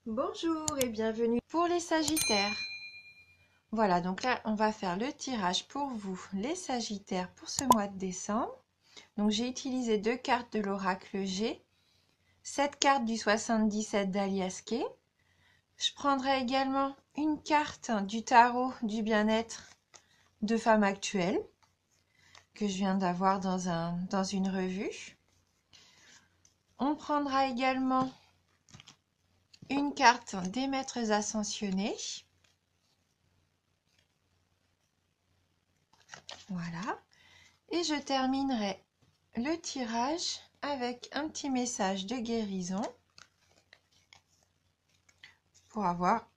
Bonjour et bienvenue pour les Sagittaires. Voilà, donc là, on va faire le tirage pour vous, les Sagittaires, pour ce mois de décembre. Donc, j'ai utilisé 2 cartes de l'oracle G, 7 cartes du 77 d'Alias Kay. Je prendrai également une carte du tarot du bien-être de femme actuelle que je viens d'avoir dans une revue. On prendra également une carte des maîtres ascensionnés. Voilà. Et je terminerai le tirage avec un petit message de guérison pour avoir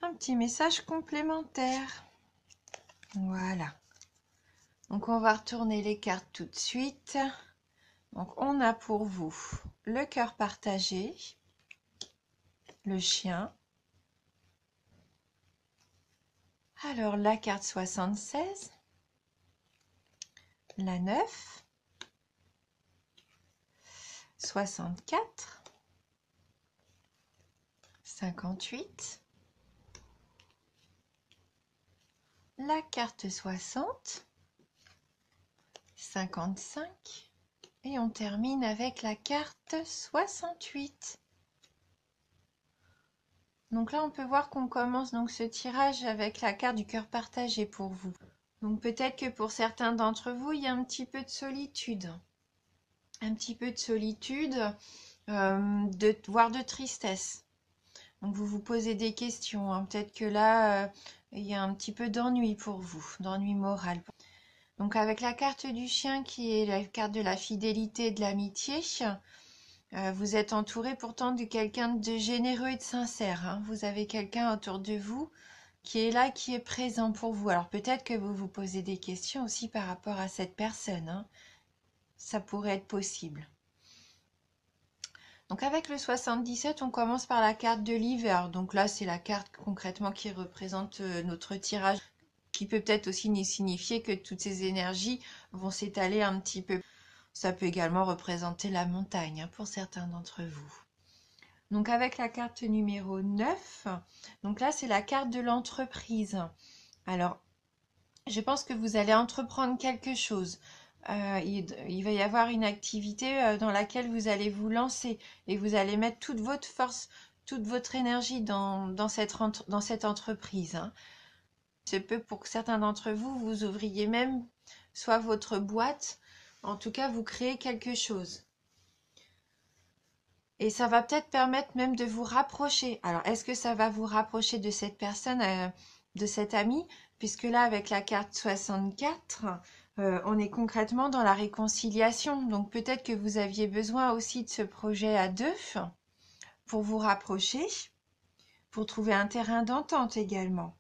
un petit message complémentaire. Voilà. Donc on va retourner les cartes tout de suite. Donc on a pour vous le cœur partagé, le chien. Alors la carte 76, la 9, 64, 58, la carte 60, 55 et on termine avec la carte 68. Donc là, on peut voir qu'on commence donc ce tirage avec la carte du cœur partagé pour vous. Donc peut-être que pour certains d'entre vous, il y a un petit peu de solitude. Un petit peu de solitude, voire de tristesse. Donc vous vous posez des questions, hein. Peut-être que là, il y a un petit peu d'ennui pour vous, d'ennui moral. Donc avec la carte du chien qui est la carte de la fidélité et de l'amitié, vous êtes entouré pourtant de quelqu'un de généreux et de sincère, hein. Vous avez quelqu'un autour de vous qui est là, qui est présent pour vous. Alors peut-être que vous vous posez des questions aussi par rapport à cette personne, hein. Ça pourrait être possible. Donc avec le 77, on commence par la carte de l'hiver. Donc là, c'est la carte concrètement qui représente notre tirage, qui peut peut-être aussi signifier que toutes ces énergies vont s'étaler un petit peu. Ça peut également représenter la montagne, hein, pour certains d'entre vous. Donc avec la carte numéro 9, donc là c'est la carte de l'entreprise. Alors, je pense que vous allez entreprendre quelque chose. Il va y avoir une activité dans laquelle vous allez vous lancer et vous allez mettre toute votre force, toute votre énergie dans cette entreprise, hein. C'est peu pour que certains d'entre vous, vous ouvriez même soit votre boîte, en tout cas vous créez quelque chose. Et ça va peut-être permettre même de vous rapprocher. Alors, est-ce que ça va vous rapprocher de cette personne, de cet ami? Puisque là, avec la carte 64, on est concrètement dans la réconciliation. Donc, peut-être que vous aviez besoin aussi de ce projet à deux pour vous rapprocher, pour trouver un terrain d'entente également.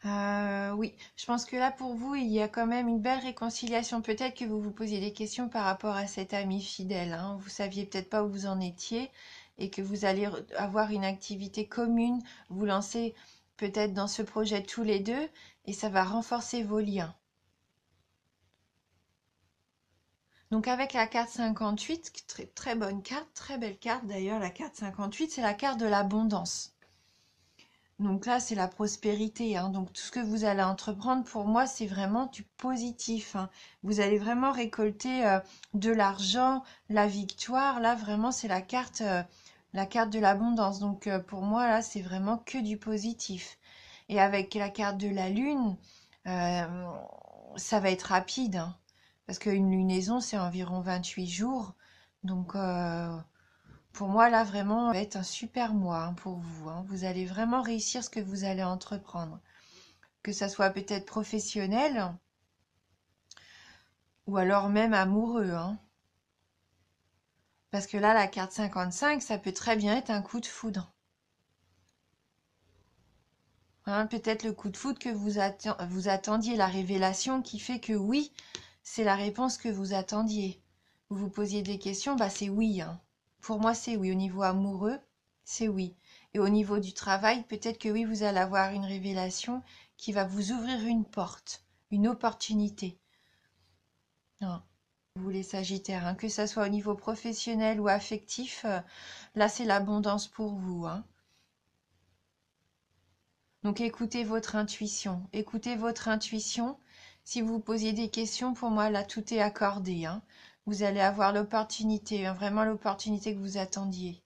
Oui, je pense que là, pour vous, il y a quand même une belle réconciliation. Peut-être que vous vous posiez des questions par rapport à cet ami fidèle, hein. Vous saviez peut-être pas où vous en étiez et que vous allez avoir une activité commune, vous lancer peut-être dans ce projet tous les deux et ça va renforcer vos liens. Donc avec la carte 58, très, très bonne carte, très belle carte d'ailleurs, la carte 58, c'est la carte de l'abondance. Donc là, c'est la prospérité, hein. Donc tout ce que vous allez entreprendre, pour moi, c'est vraiment du positif, hein. Vous allez vraiment récolter de l'argent, la victoire. Là, vraiment, c'est la carte de l'abondance. Donc pour moi, là, c'est vraiment que du positif. Et avec la carte de la lune, euh, ça va être rapide, hein, parce qu'une lunaison, c'est environ 28 jours. Donc pour moi, là, vraiment, ça va être un super mois, hein, pour vous, hein. Vous allez vraiment réussir ce que vous allez entreprendre. Que ça soit peut-être professionnel ou alors même amoureux, hein. Parce que là, la carte 55, ça peut très bien être un coup de foudre, hein. Peut-être le coup de foudre que vous attendiez, la révélation qui fait que oui, c'est la réponse que vous attendiez. Vous vous posiez des questions, bah c'est oui, hein. Pour moi, c'est oui. Au niveau amoureux, c'est oui. Et au niveau du travail, peut-être que oui, vous allez avoir une révélation qui va vous ouvrir une porte, une opportunité. Non. vous les Sagittaires, hein, que ce soit au niveau professionnel ou affectif, là c'est l'abondance pour vous, hein. Donc écoutez votre intuition, écoutez votre intuition. Si vous vous posiez des questions, pour moi là tout est accordé, hein. Vous allez avoir l'opportunité, hein, vraiment l'opportunité que vous attendiez.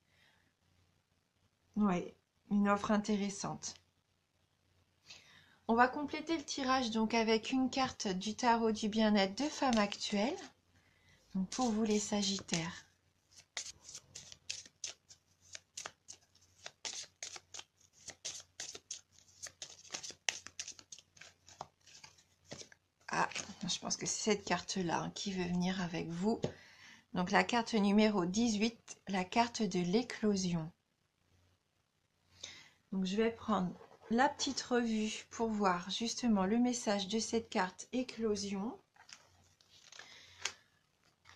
Ouais, une offre intéressante. On va compléter le tirage donc avec une carte du tarot du bien-être de femme actuelle. Donc pour vous les Sagittaires. Ah, je pense que c'est cette carte-là, hein, qui veut venir avec vous. Donc la carte numéro 18, la carte de l'éclosion. Donc je vais prendre la petite revue pour voir justement le message de cette carte éclosion.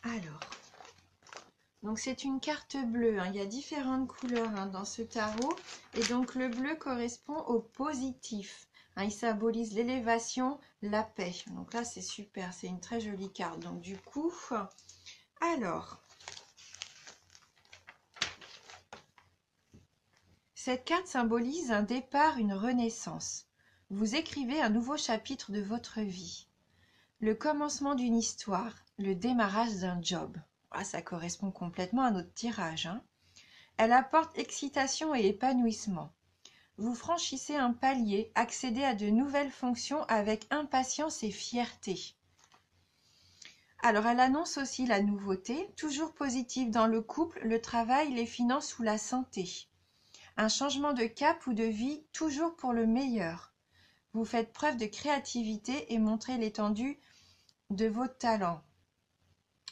Alors, donc c'est une carte bleue, hein. Il y a différentes couleurs, hein, dans ce tarot. Et donc le bleu correspond au positif, hein. Il symbolise l'élévation, la paix. Donc là c'est super, c'est une très jolie carte. Donc du coup, alors, cette carte symbolise un départ, une renaissance. Vous écrivez un nouveau chapitre de votre vie. Le commencement d'une histoire, le démarrage d'un job. Ah, ça correspond complètement à notre tirage, hein. Elle apporte excitation et épanouissement. Vous franchissez un palier, accédez à de nouvelles fonctions avec impatience et fierté. Alors, elle annonce aussi la nouveauté, toujours positive dans le couple, le travail, les finances ou la santé. Un changement de cap ou de vie, toujours pour le meilleur. Vous faites preuve de créativité et montrez l'étendue de vos talents.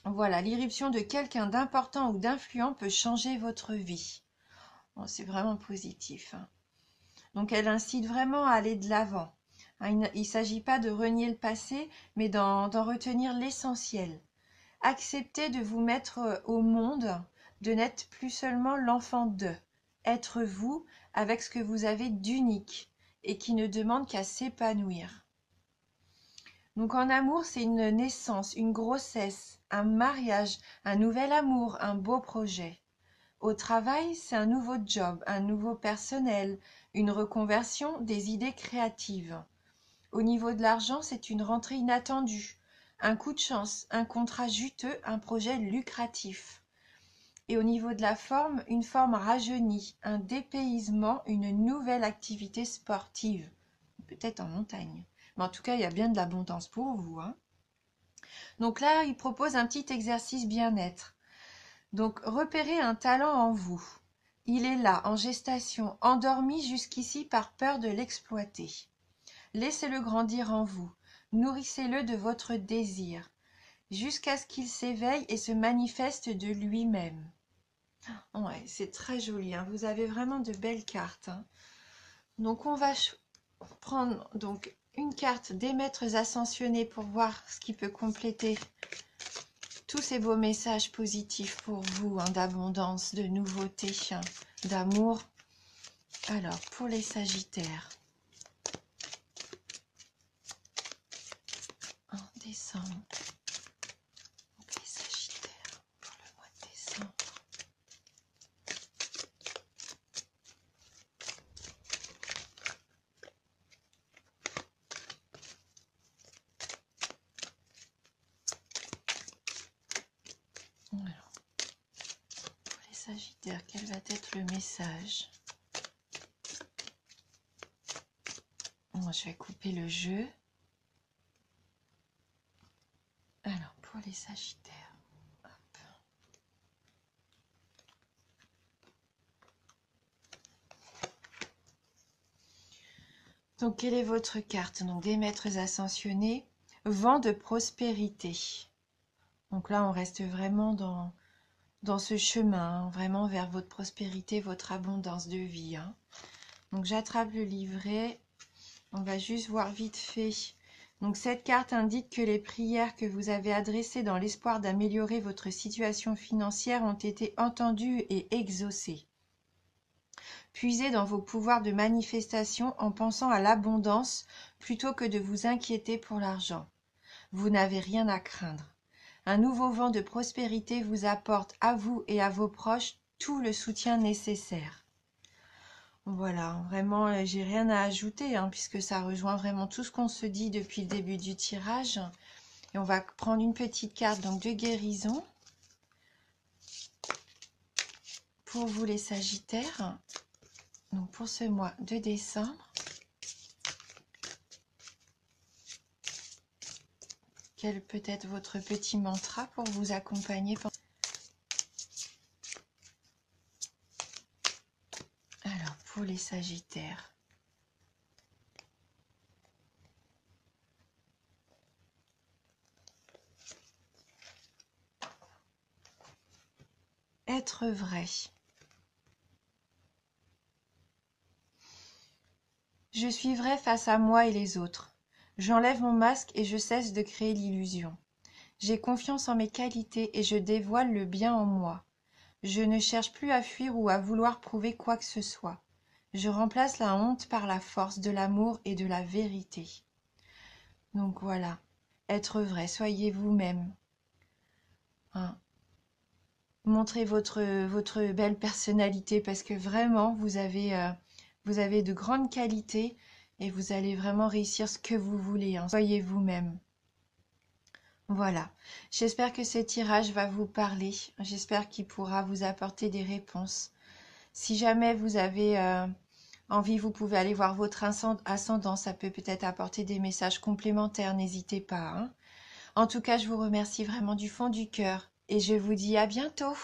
Voilà, l'irruption de quelqu'un d'important ou d'influent peut changer votre vie. Bon, c'est vraiment positif, hein. Donc, elle incite vraiment à aller de l'avant. Hein, il ne s'agit pas de renier le passé, mais d'en retenir l'essentiel. Acceptez de vous mettre au monde, de n'être plus seulement l'enfant d'eux. Être vous avec ce que vous avez d'unique et qui ne demande qu'à s'épanouir. Donc en amour, c'est une naissance, une grossesse, un mariage, un nouvel amour, un beau projet. Au travail, c'est un nouveau job, un nouveau personnel, une reconversion, des idées créatives. Au niveau de l'argent, c'est une rentrée inattendue, un coup de chance, un contrat juteux, un projet lucratif. Et au niveau de la forme, une forme rajeunie, un dépaysement, une nouvelle activité sportive, peut-être en montagne. Mais en tout cas, il y a bien de l'abondance pour vous, hein. Donc là, il propose un petit exercice bien-être. Donc, repérez un talent en vous. Il est là, en gestation, endormi jusqu'ici par peur de l'exploiter. Laissez-le grandir en vous. Nourrissez-le de votre désir, jusqu'à ce qu'il s'éveille et se manifeste de lui-même. Ouais, c'est très joli, hein. Vous avez vraiment de belles cartes, hein. Donc, on va prendre donc une carte des maîtres ascensionnés pour voir ce qui peut compléter tous ces beaux messages positifs pour vous, hein, d'abondance, de nouveauté, hein, d'amour. Alors, pour les Sagittaires, en décembre, donc les Sagittaires pour le mois de décembre. Alors, pour les Sagittaires, quel va être le message? Bon, je vais couper le jeu. Alors, pour les Sagittaires, hop. Donc, quelle est votre carte? Donc, des maîtres ascensionnés, vent de prospérité. Donc là, on reste vraiment dans ce chemin, hein, vraiment vers votre prospérité, votre abondance de vie, hein. Donc, j'attrape le livret. On va juste voir vite fait. Donc, cette carte indique que les prières que vous avez adressées dans l'espoir d'améliorer votre situation financière ont été entendues et exaucées. Puisez dans vos pouvoirs de manifestation en pensant à l'abondance plutôt que de vous inquiéter pour l'argent. Vous n'avez rien à craindre. Un nouveau vent de prospérité vous apporte à vous et à vos proches tout le soutien nécessaire. Voilà, vraiment, j'ai rien à ajouter, hein, puisque ça rejoint vraiment tout ce qu'on se dit depuis le début du tirage. Et on va prendre une petite carte donc de guérison pour vous les Sagittaires, donc pour ce mois de décembre. Quel peut être votre petit mantra pour vous accompagner Alors, pour les Sagittaires. Être vrai. Je suis vrai face à moi et les autres. J'enlève mon masque et je cesse de créer l'illusion. J'ai confiance en mes qualités et je dévoile le bien en moi. Je ne cherche plus à fuir ou à vouloir prouver quoi que ce soit. Je remplace la honte par la force de l'amour et de la vérité. Donc voilà, être vrai, soyez vous-même. Hein. Montrez votre belle personnalité parce que vraiment, vous avez de grandes qualités et vous allez vraiment réussir ce que vous voulez. Hein. Soyez vous-même. Voilà, j'espère que ce tirage va vous parler. J'espère qu'il pourra vous apporter des réponses. Si jamais vous avez envie, vous pouvez aller voir votre ascendant. Ça peut peut-être apporter des messages complémentaires. N'hésitez pas. Hein. En tout cas, je vous remercie vraiment du fond du cœur et je vous dis à bientôt.